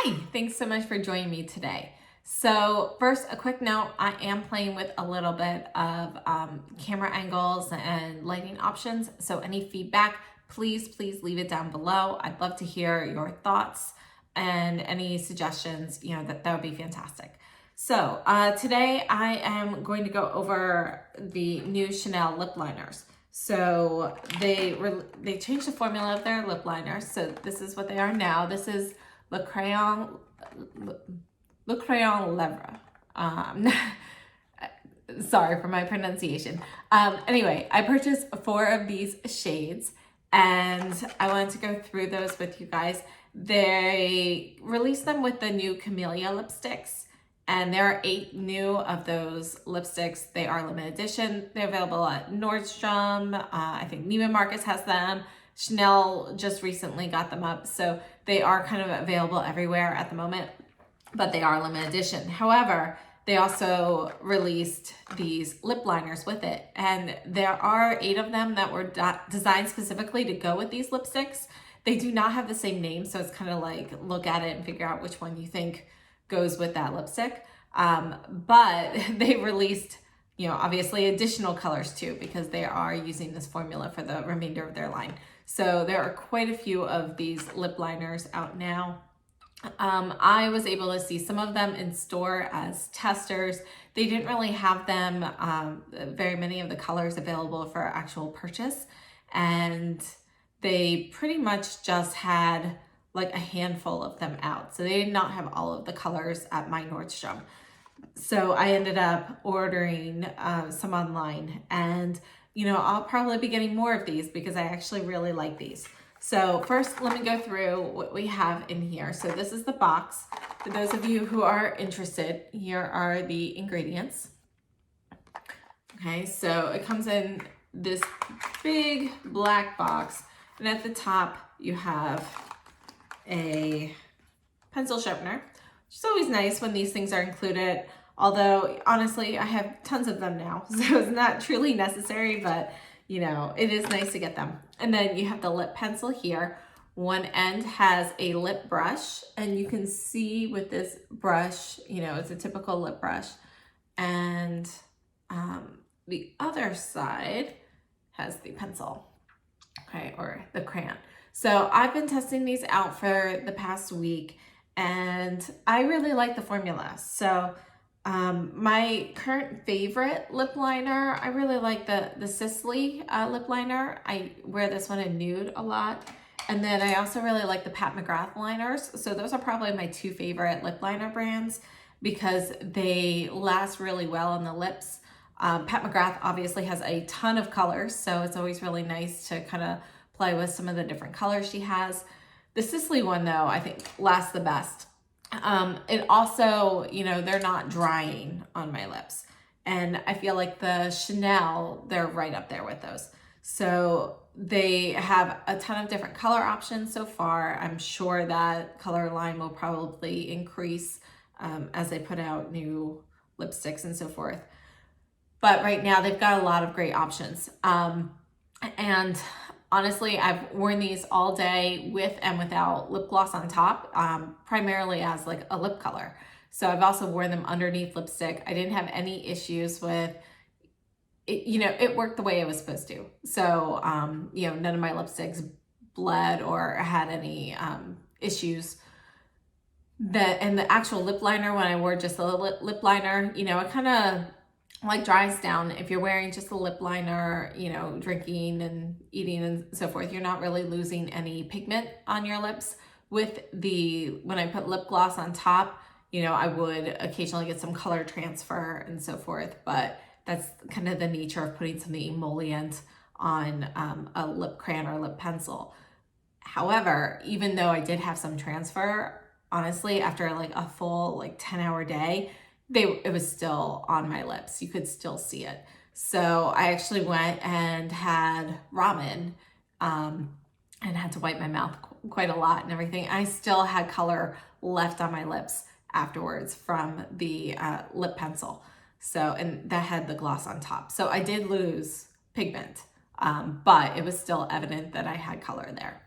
Hi, thanks so much for joining me today. So first, a quick note, I am playing with a little bit of camera angles and lighting options. So any feedback, please leave it down below. I'd love to hear your thoughts and any suggestions, that would be fantastic. So today I am going to go over the new Chanel lip liners. So they changed the formula of their lip liners. So this is what they are now. This is Le Crayon Levres. Sorry for my pronunciation. Anyway, I purchased 4 of these shades and I wanted to go through those with you guys. They released them with the new Camellia lipsticks, and there are 8 new of those lipsticks. They are limited edition. They're available at Nordstrom. I think Neiman Marcus has them. Chanel just recently got them up, so they are kind of available everywhere at the moment, but they are limited edition. However, they also released these lip liners with it, and there are 8 of them that were designed specifically to go with these lipsticks. They do not have the same name, so it's kind of like look at it and figure out which one you think goes with that lipstick. But they released, obviously additional colors too, because they are using this formula for the remainder of their line. So there are quite a few of these lip liners out now. I was able to see some of them in store as testers. They didn't really have them, very many of the colors available for actual purchase. And they pretty much just had like a handful of them out. So they did not have all of the colors at my Nordstrom. So I ended up ordering some online, and I'll probably be getting more of these because I actually really like these. So first, let me go through what we have in here. So this is the box. For those of you who are interested, here are the ingredients. Okay, so it comes in this big black box, and at the top you have a pencil sharpener, which is always nice when these things are included. Although, honestly, I have tons of them now, so it's not truly necessary, but, it is nice to get them. And then you have the lip pencil here. One end has a lip brush, and you can see with this brush, it's a typical lip brush. And the other side has the pencil, okay, or the crayon. So I've been testing these out for the past week, and I really like the formula. So my current favorite lip liner, I really like the Sisley lip liner. I wear this one in nude a lot. And then I also really like the Pat McGrath liners. So those are probably my 2 favorite lip liner brands because they last really well on the lips. Pat McGrath obviously has a ton of colors, so it's always really nice to kind of play with some of the different colors she has. The Sisley one though, I think lasts the best. It also, they're not drying on my lips. And I feel like the Chanel, they're right up there with those. So they have a ton of different color options so far. I'm sure that color line will probably increase as they put out new lipsticks and so forth. But right now they've got a lot of great options. And honestly, I've worn these all day with and without lip gloss on top, primarily as like a lip color. So I've also worn them underneath lipstick. I didn't have any issues with it, it worked the way it was supposed to. So, none of my lipsticks bled or had any issues. And the actual lip liner, when I wore just a lip liner, it kind of like dries down. If you're wearing just a lip liner, drinking and eating and so forth, you're not really losing any pigment on your lips. When I put lip gloss on top, I would occasionally get some color transfer and so forth, but that's kind of the nature of putting something emollient on a lip crayon or lip pencil. However, even though I did have some transfer, honestly, after like a full 10-hour day, it was still on my lips. You could still see it. So I actually went and had ramen and had to wipe my mouth quite a lot and everything. I still had color left on my lips afterwards from the lip pencil. So, and that had the gloss on top. So I did lose pigment, but it was still evident that I had color there.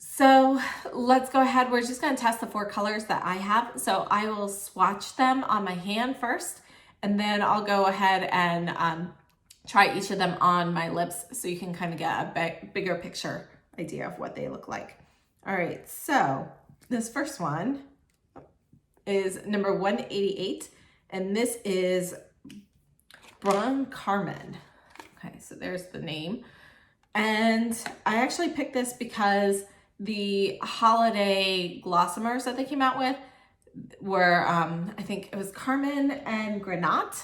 So let's go ahead. We're just going to test the 4 colors that I have. So I will swatch them on my hand first, and then I'll go ahead and try each of them on my lips so you can kind of get a bigger picture idea of what they look like. All right, so this first one is number 188, and this is Brun Carmin. Okay, so there's the name. And I actually picked this because the holiday glossomers that they came out with were, I think it was Carmin and Granat.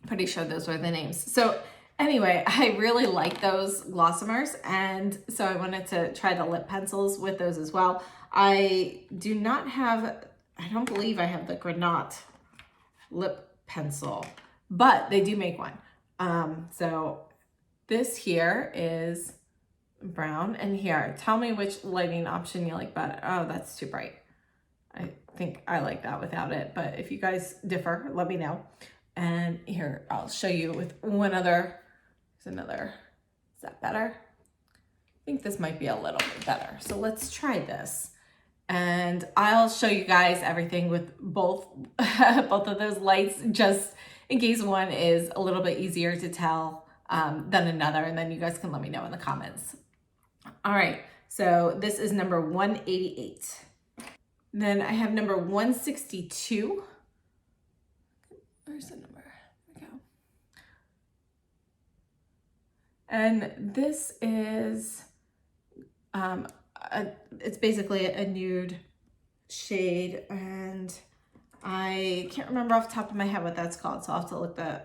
Pretty sure those were the names. So anyway, I really like those glossomers, and so I wanted to try the lip pencils with those as well. I do not have, I don't believe I have the Granat lip pencil, but they do make one. So this here is brown, and here, tell me which lighting option you like better. Oh, that's too bright. I think I like that without it, but if you guys differ, let me know. And here, I'll show you with one other. There's another. Is that better? I think this might be a little bit better. So let's try this. And I'll show you guys everything with both, both of those lights, just in case one is a little bit easier to tell than another. And then you guys can let me know in the comments. All right, so this is number 188. Then I have number 162. Where's the number? There we go. And this is, it's basically a nude shade, and I can't remember off the top of my head what that's called, so I'll have to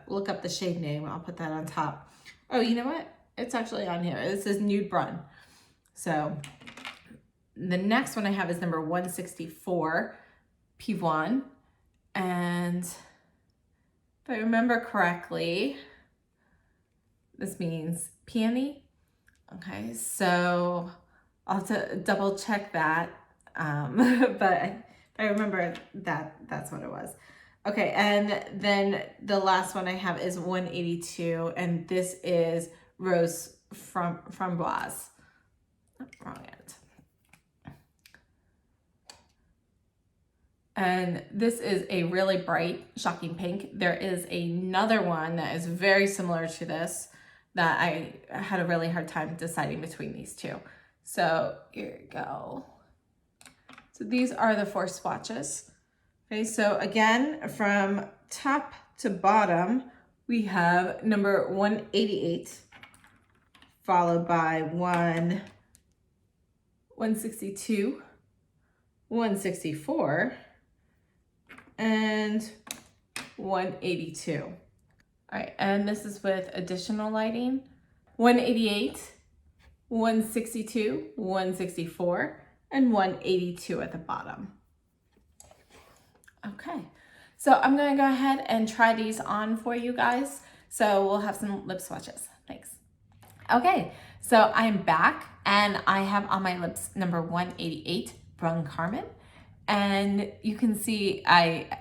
look up the shade name. I'll put that on top. Oh, you know what? It's actually on here. It says Nude Brun. So the next one I have is number 164, Pivoine. And if I remember correctly, this means peony. Okay, so I'll have to double check that. But if I remember that's what it was. Okay, and then the last one I have is 182, and this is Rose Framboise. Oh, wrong end. And this is a really bright, shocking pink. There is another one that is very similar to this that I had a really hard time deciding between these two. So here you go. So these are the 4 swatches. Okay, so again, from top to bottom, we have number 188, followed by 162, 164, and 182. All right, and this is with additional lighting. 188, 162, 164, and 182 at the bottom. Okay, so I'm gonna go ahead and try these on for you guys. So we'll have some lip swatches. Thanks. Okay, so I'm back, and I have on my lips number 188, Brun Carmin. And you can see I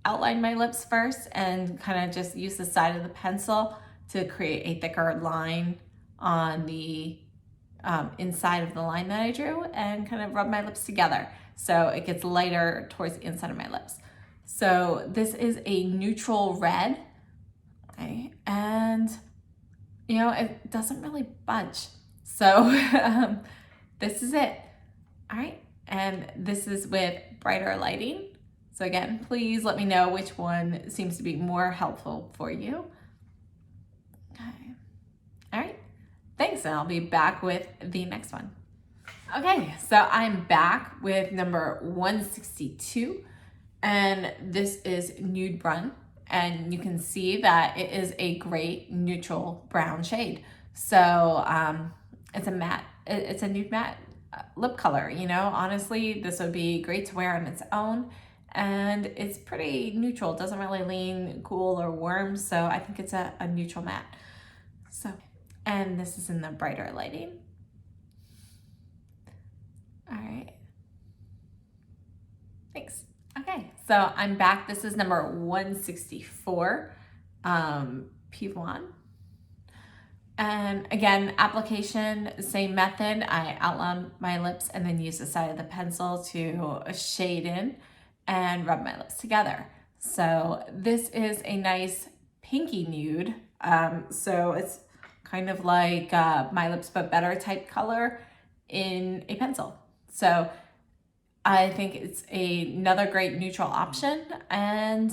outlined my lips first and kind of just use the side of the pencil to create a thicker line on the inside of the line that I drew, and kind of rub my lips together so it gets lighter towards the inside of my lips. So this is a neutral red, okay? And you know, it doesn't really budge. So this is it. All right, and this is with brighter lighting. So again, please let me know which one seems to be more helpful for you. Okay. All right. Thanks, and I'll be back with the next one. Okay, so I'm back with number 162, and this is Nude Brun, and you can see that it is a great neutral brown shade. So it's a matte, it's a nude matte lip color. You know, honestly, this would be great to wear on its own, and it's pretty neutral. It doesn't really lean cool or warm, so I think it's a neutral matte. So. And this is in the brighter lighting. All right. Thanks. Okay, so I'm back. This is number 164, Pivoine. And again, application, same method. I outline my lips and then use the side of the pencil to shade in and rub my lips together. So this is a nice pinky nude. So it's kind of like My Lips But Better type color in a pencil. So I think it's another great neutral option. And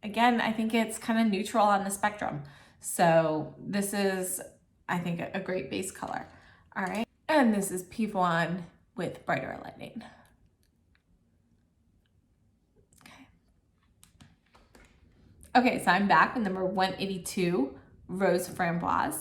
again, I think it's kind of neutral on the spectrum. So this is, I think, a great base color. All right. And this is Pivoine with Brighter Lightning. Okay, so I'm back with number 182, Rose Framboise.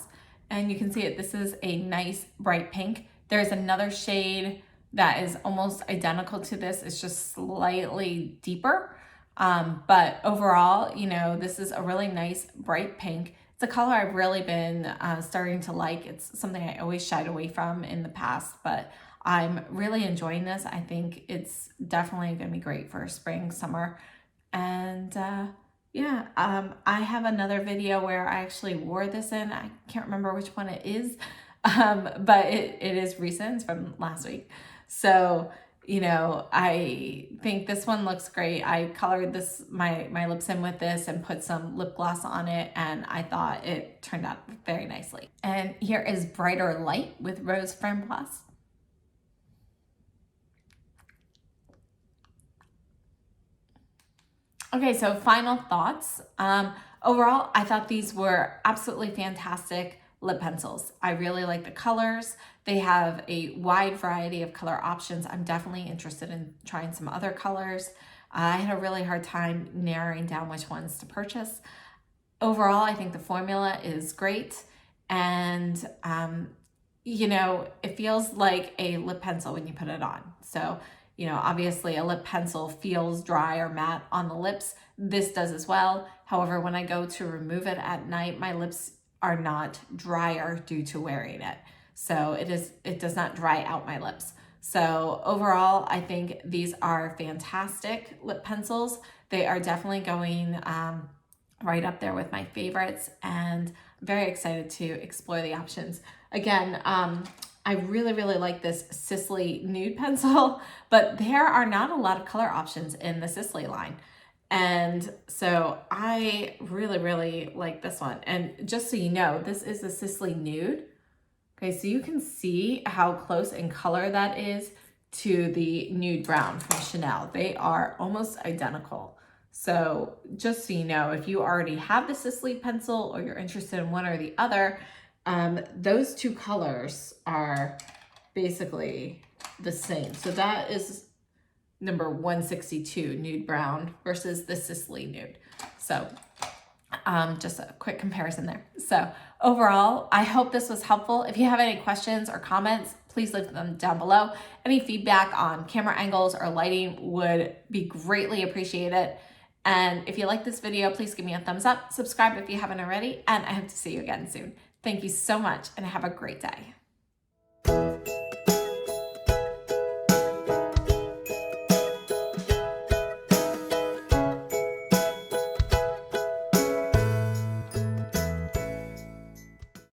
And you can see it, this is a nice bright pink. There's another shade that is almost identical to this. It's just slightly deeper. But overall, you know, this is a really nice bright pink. It's a color I've really been starting to like. It's something I always shied away from in the past, but I'm really enjoying this. I think it's definitely gonna be great for spring, summer. And yeah, I have another video where I actually wore this in. I can't remember which one it is, but it is recent. It's from last week. So, you know, I think this one looks great. I colored this my lips in with this and put some lip gloss on it, and I thought it turned out very nicely. And here is Brighter Light with Rose Framboise. Okay, so final thoughts. Overall, I thought these were absolutely fantastic lip pencils. I really like the colors. They have a wide variety of color options. I'm definitely interested in trying some other colors. I had a really hard time narrowing down which ones to purchase. Overall, I think the formula is great. And, you know, it feels like a lip pencil when you put it on. So, you know, obviously a lip pencil feels dry or matte on the lips. This does as well. However, when I go to remove it at night, my lips are not drier due to wearing it. So it does not dry out my lips. So overall, I think these are fantastic lip pencils. They are definitely going right up there with my favorites, and I'm very excited to explore the options. Again, I really, really like this Sisley nude pencil, but there are not a lot of color options in the Sisley line. And so I really, really like this one. And just so you know, this is the Sisley nude. Okay, so you can see how close in color that is to the Nude Brown from Chanel. They are almost identical. So just so you know, if you already have the Sisley pencil or you're interested in one or the other, those two colors are basically the same. So that is number 162, Nude Brown, versus the Sisley Nude. So just a quick comparison there. So overall, I hope this was helpful. If you have any questions or comments, please leave them down below. Any feedback on camera angles or lighting would be greatly appreciated. And if you like this video, please give me a thumbs up, subscribe if you haven't already, and I hope to see you again soon. Thank you so much, and have a great day.